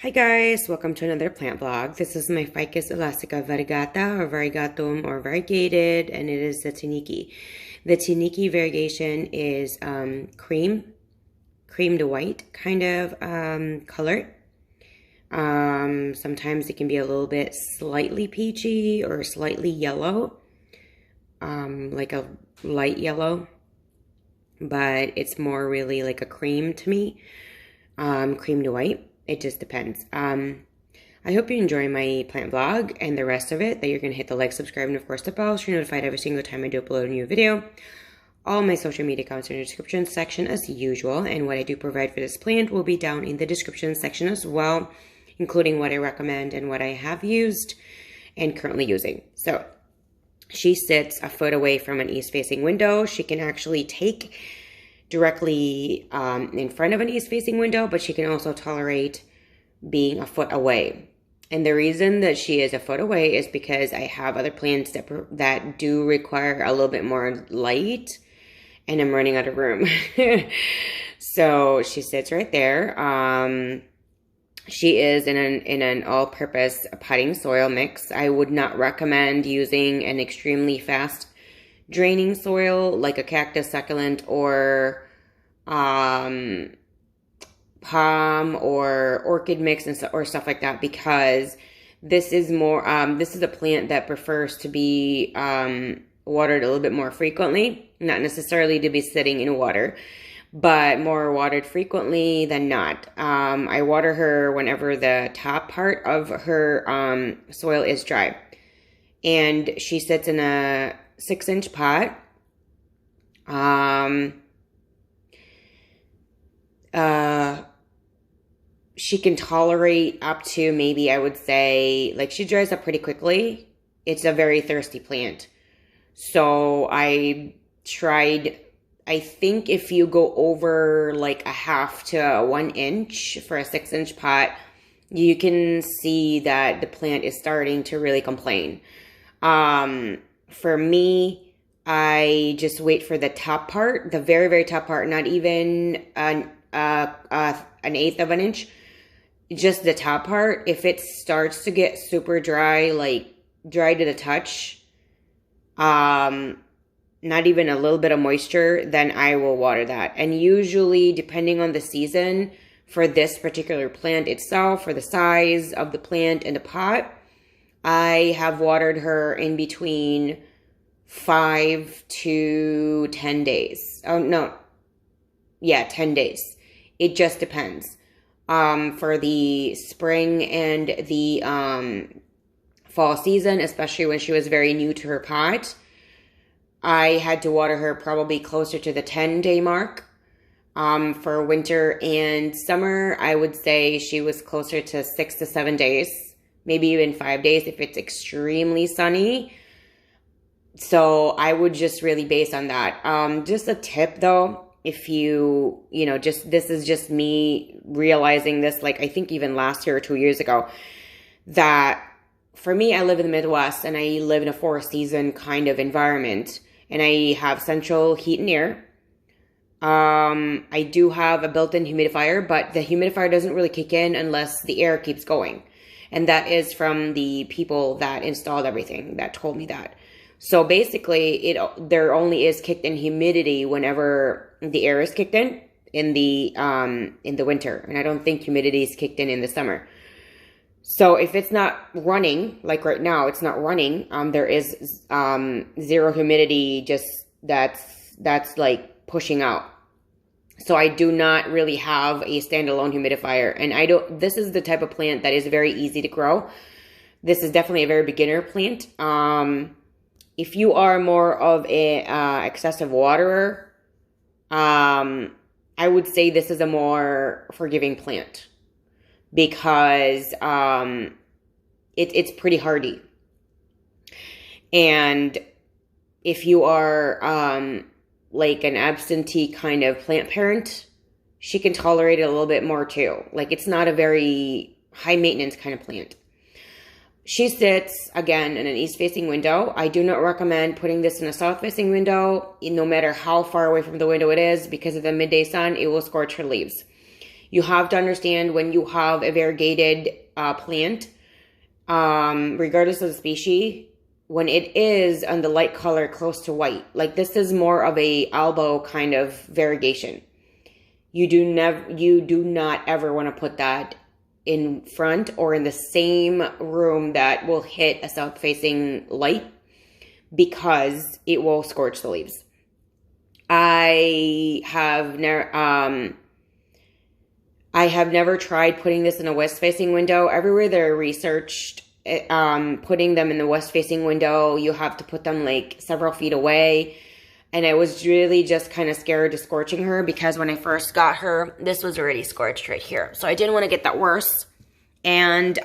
Hi guys, welcome to another plant vlog. This is my Ficus Elastica variegata or variegatum or variegated, and it is the Tineke. The Tineke variegation is cream to white kind of color. Sometimes it can be a little bit slightly peachy or slightly yellow, like a light yellow, but it's more really like a cream to me, cream to white. It just depends. I hope you enjoy my plant vlog and the rest of it, that you're going to hit the like, subscribe, and of course the bell so you're notified every single time I do upload a new video. All my social media accounts are in the description section as usual, and what I do provide for this plant will be down in the description section as well, including what I recommend and what I have used and currently using. So she sits a foot away from an east-facing window. She can actually take directly in front of an east-facing window, but she can also tolerate being a foot away. And the reason that she is a foot away is because I have other plants that do require a little bit more light, and I'm running out of room. So she sits right there. She is in an all-purpose potting soil mix. I would not recommend using an extremely fast draining soil like a cactus, succulent, or palm or orchid mix or stuff like that, because this is more this is a plant that prefers to be watered a little bit more frequently, not necessarily to be sitting in water, but more watered frequently than not. I water her whenever the top part of her soil is dry, and she sits in a 6-inch pot. She can tolerate up to, maybe I would say, like, she dries up pretty quickly. It's a very thirsty plant. So I think if you go over like a half to 1 inch for a 6-inch pot, you can see that the plant is starting to really complain. For me, I just wait for the top part, the very, very top part, not even an eighth of an inch, just the top part. If it starts to get super dry, like dry to the touch, not even a little bit of moisture, then I will water that. And usually, depending on the season, for this particular plant itself, for the size of the plant and the pot, I have watered her in between 5 to 10 days. Oh, no. Yeah, 10 days. It just depends. For the spring and the fall season, especially when she was very new to her pot, I had to water her probably closer to the 10-day mark. For winter and summer, I would say she was closer to 6 to 7 days. Maybe even 5 days if it's extremely sunny. So I would just really base on that. Just a tip though, if you this is just me realizing this, like I think even last year or 2 years ago, that for me, I live in the Midwest and I live in a 4-season kind of environment, and I have central heat and air. I do have a built-in humidifier, but the humidifier doesn't really kick in unless the air keeps going. And that is from the people that installed everything that told me that. So basically, there only is kicked in humidity whenever the air is kicked in the winter, and I don't think humidity is kicked in the summer. So if it's not running, like right now, it's not running. There is zero humidity, just that's like pushing out. So I do not really have a standalone humidifier, and this is the type of plant that is very easy to grow. This is definitely a very beginner plant. If you are more of a excessive waterer, I would say this is a more forgiving plant, because it's pretty hardy. And if you are like an absentee kind of plant parent, she can tolerate it a little bit more too. Like, it's not a very high maintenance kind of plant. She sits, again, in an east-facing window. I do not recommend putting this in a south-facing window, no matter how far away from the window it is, because of the midday sun, it will scorch her leaves. You have to understand when you have a variegated plant, regardless of the species, when it is on the light color close to white, like this is more of a albo kind of variegation. You do not ever want to put that in front or in the same room that will hit a south-facing light, because it will scorch the leaves. I have never tried putting this in a west-facing window. Everywhere they're researched, putting them in the west-facing window, you have to put them like several feet away. And I was really just kind of scared of scorching her, because when I first got her, this was already scorched right here. So I didn't want to get that worse. And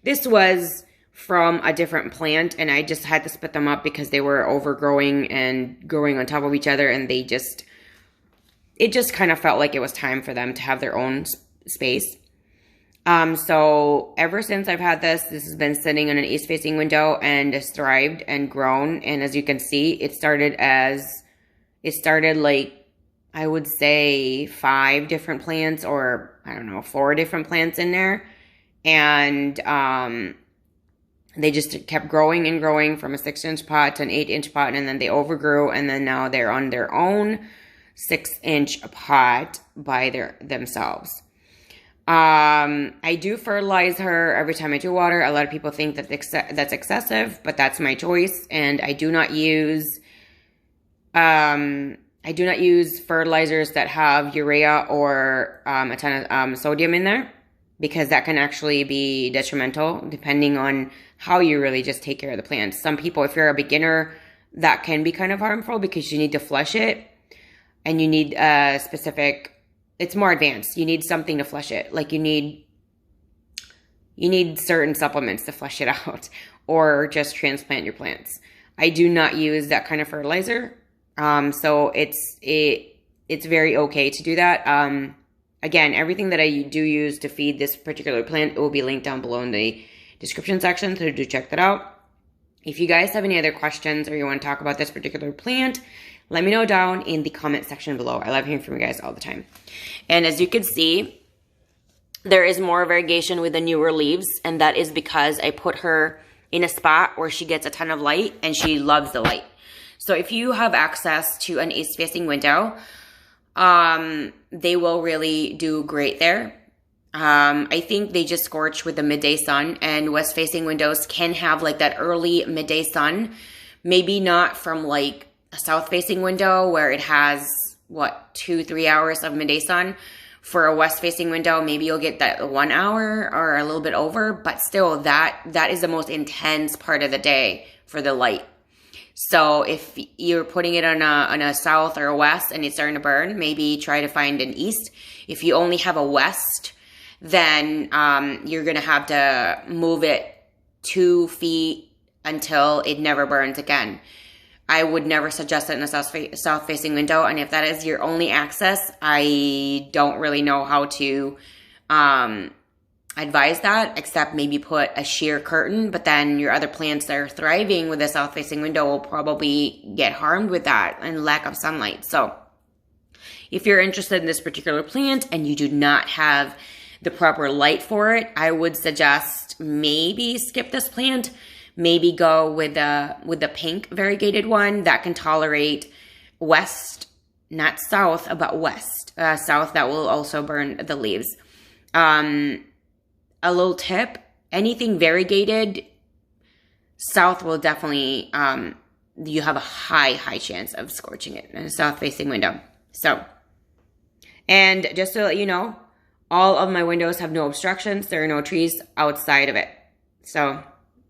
this was from a different plant, and I just had to split them up because they were overgrowing and growing on top of each other, and it just kind of felt like it was time for them to have their own space. So ever since I've had this has been sitting in an east-facing window and has thrived and grown. And as you can see, it started like, I would say 5 different plants, or I don't know, 4 different plants in there. And they just kept growing and growing from a 6-inch pot to an 8-inch pot, and then they overgrew, and then now they're on their own 6-inch pot by themselves. I do fertilize her every time I do water. A lot of people think that that's excessive, but that's my choice. And I do not use fertilizers that have urea or a ton of sodium in there, because that can actually be detrimental depending on how you really just take care of the plants. Some people, if you're a beginner, that can be kind of harmful because you need to flush it, and you need a specific. It's more advanced. You need something to flush it. Like you need certain supplements to flush it out, or just transplant your plants. I do not use that kind of fertilizer. So it's very okay to do that. Again, everything that I do use to feed this particular plant, it will be linked down below in the description section, so do check that out. If you guys have any other questions or you want to talk about this particular plant, let me know down in the comment section below. I love hearing from you guys all the time. And as you can see, there is more variegation with the newer leaves, and that is because I put her in a spot where she gets a ton of light, and she loves the light. So if you have access to an east-facing window, they will really do great there. I think they just scorch with the midday sun, and west-facing windows can have like that early midday sun. Maybe not from like a south-facing window where it has, 2-3 hours of midday sun. For a west-facing window, maybe you'll get that 1 hour or a little bit over, but still that is the most intense part of the day for the light. So if you're putting it on a south or a west and it's starting to burn, maybe try to find an east. If you only have a west, then you're going to have to move it 2 feet until it never burns again. I would never suggest it in a south-facing window, and if that is your only access, I don't really know how to advise that, except maybe put a sheer curtain, but then your other plants that are thriving with a south-facing window will probably get harmed with that and lack of sunlight. So if you're interested in this particular plant and you do not have the proper light for it, I would suggest maybe skip this plant. Maybe go with the pink variegated one that can tolerate west, not south, but west. South that will also burn the leaves. A little tip, anything variegated, south will definitely, you have a high chance of scorching it in a south-facing window. So, and just to let you know, all of my windows have no obstructions. There are no trees outside of it. So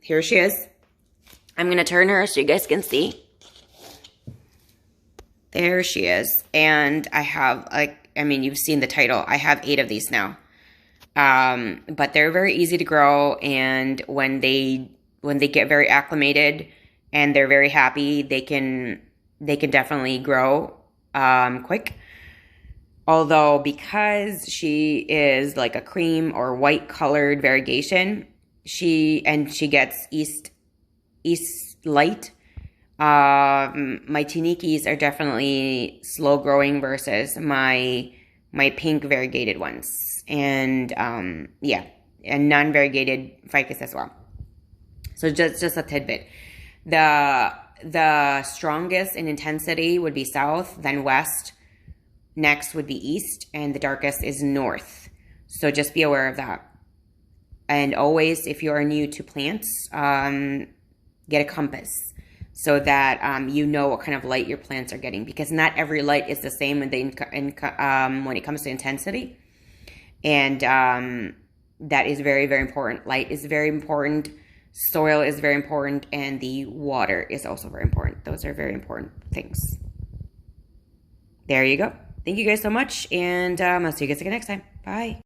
here she is. I'm going to turn her so you guys can see. There she is. And I have, you've seen the title. I have 8 of these now. But they're very easy to grow. And when they get very acclimated and they're very happy, they can definitely grow quick. Although because she is like a cream or white colored variegation, she gets east light. My Tinekes are definitely slow growing versus my my pink variegated ones, and yeah, and non-variegated ficus as well. So just a tidbit. The strongest in intensity would be south, then west. Next would be east, and the darkest is north. So just be aware of that. And always, if you are new to plants, get a compass so that you know what kind of light your plants are getting, because not every light is the same when it comes to intensity. And that is very, very important. Light is very important. Soil is very important, and the water is also very important. Those are very important things. There you go. Thank you guys so much, and I'll see you guys again next time. Bye.